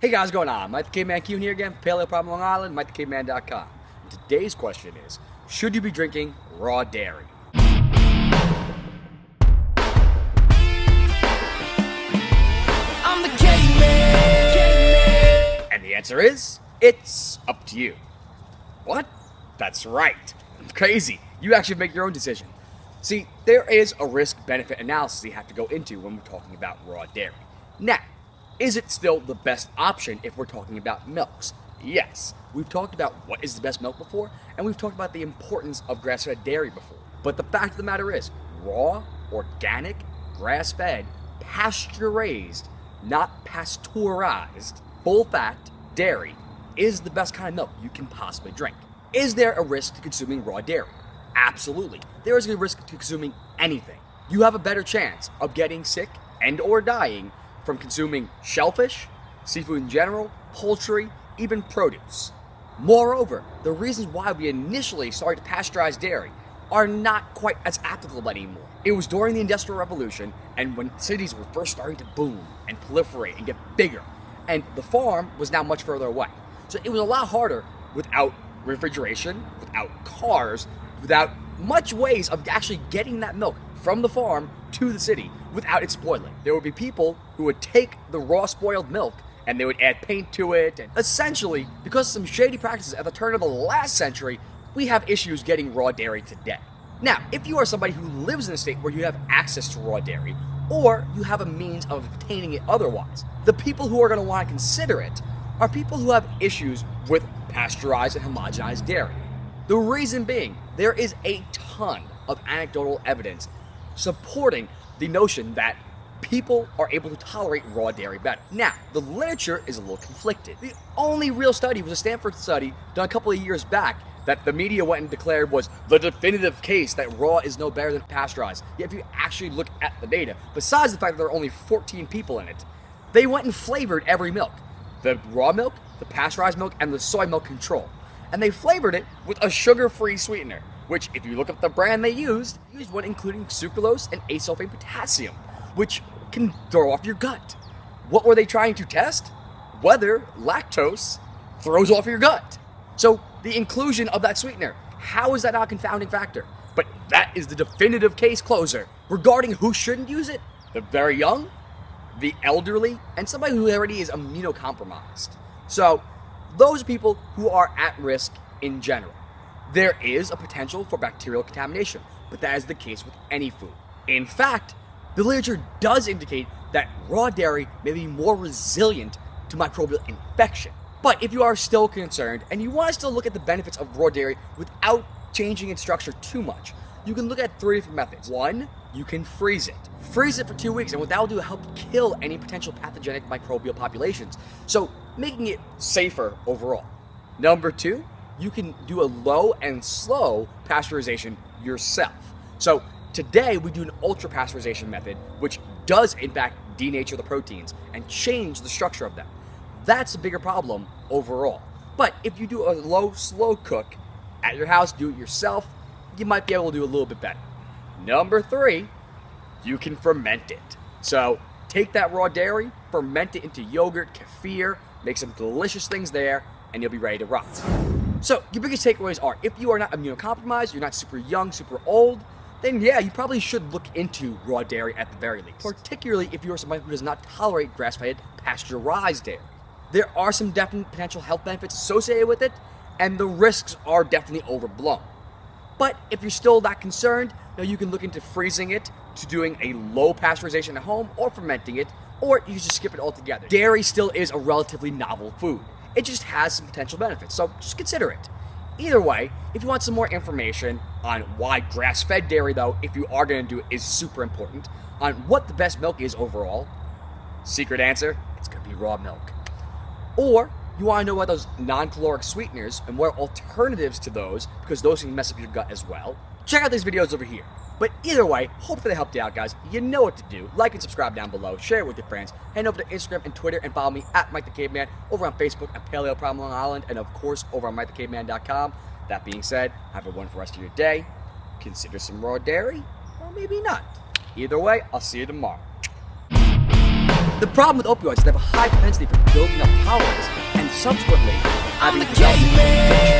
Hey guys, what's going on? Mike the Caveman Q here again, Paleo Problem Long Island, MikeTheCaveman.com. And today's question is, should you be drinking raw dairy? I'm the caveman. And the answer is, it's up to you. What? That's right. Crazy. You actually make your own decision. See, there is a risk-benefit analysis you have to go into when we're talking about raw dairy. Now, is it still the best option if we're talking about milks? Yes. We've talked about what is the best milk before, and we've talked about the importance of grass-fed dairy before. But the fact of the matter is, raw, organic, grass-fed, pasture-raised, not pasteurized, full-fat dairy is the best kind of milk you can possibly drink. Is there a risk to consuming raw dairy? Absolutely. There is a risk to consuming anything. You have a better chance of getting sick and or dying from consuming shellfish, seafood in general, poultry, even produce. Moreover, the reasons why we initially started to pasteurize dairy are not quite as applicable anymore. It was during the Industrial Revolution and when cities were first starting to boom and proliferate and get bigger, and the farm was now much further away. So it was a lot harder without refrigeration, without cars, without much ways of actually getting that milk from the farm to the city without it spoiling. There would be people who would take the raw spoiled milk and they would add paint to it, and essentially, because of some shady practices at the turn of the last century, we have issues getting raw dairy today. Now, if you are somebody who lives in a state where you have access to raw dairy, or you have a means of obtaining it otherwise, the people who are going to want to consider it are people who have issues with pasteurized and homogenized dairy. The reason being, there is a ton of anecdotal evidence supporting the notion that people are able to tolerate raw dairy better. Now, the literature is a little conflicted. The only real study was a Stanford study done a couple of years back that the media went and declared was the definitive case that raw is no better than pasteurized. Yet if you actually look at the data, besides the fact that there are only 14 people in it, they went and flavored every milk. The raw milk, the pasteurized milk, and the soy milk control. And they flavored it with a sugar-free sweetener, which, if you look up the brand they used one including sucralose and asulfate potassium, which can throw off your gut. What were they trying to test? Whether lactose throws off your gut. So the inclusion of that sweetener, how is that not a confounding factor? But that is the definitive case closer regarding who shouldn't use it. The very young, the elderly, and somebody who already is immunocompromised. So those people who are at risk in general. There is a potential for bacterial contamination, but that is the case with any food. In fact, the literature does indicate that raw dairy may be more resilient to microbial infection. But if you are still concerned and you want to still look at the benefits of raw dairy without changing its structure too much, you can look at 3 different methods. 1, you can freeze it. Freeze it for 2 weeks, and what that will do is help kill any potential pathogenic microbial populations, so making it safer overall. Number 2, you can do a low and slow pasteurization yourself. So today we do an ultra pasteurization method, which does in fact denature the proteins and change the structure of them. That's a bigger problem overall. But if you do a low, slow cook at your house, do it yourself, you might be able to do a little bit better. Number 3, you can ferment it. So take that raw dairy, ferment it into yogurt, kefir, make some delicious things there, and you'll be ready to rock. So your biggest takeaways are, if you are not immunocompromised, you're not super young, super old, then yeah, you probably should look into raw dairy at the very least. Particularly if you're somebody who does not tolerate grass-fed, pasteurized dairy. There are some definite potential health benefits associated with it, and the risks are definitely overblown. But if you're still that concerned, you can look into freezing it, to doing a low pasteurization at home, or fermenting it, or you can just skip it altogether. Dairy still is a relatively novel food. It just has some potential benefits, so just consider it. Either way, if you want some more information on why grass-fed dairy, though, if you are going to do it, is super important, on what the best milk is overall, secret answer, it's going to be raw milk. Or you want to know about those non-caloric sweeteners and what are alternatives to those, because those can mess up your gut as well, check out these videos over here. But either way, hopefully they helped you out, guys. You know what to do. Like and subscribe down below. Share it with your friends. Head over to Instagram and Twitter and follow me at Mike the Caveman, over on Facebook at Paleo Problem Long Island, and of course over on MikeTheCaveman.com. That being said, have a wonderful rest of your day. Consider some raw dairy, or maybe not. Either way, I'll see you tomorrow. The problem with opioids is they have a high propensity for building up tolerance and subsequently I'm having the development. Candyman.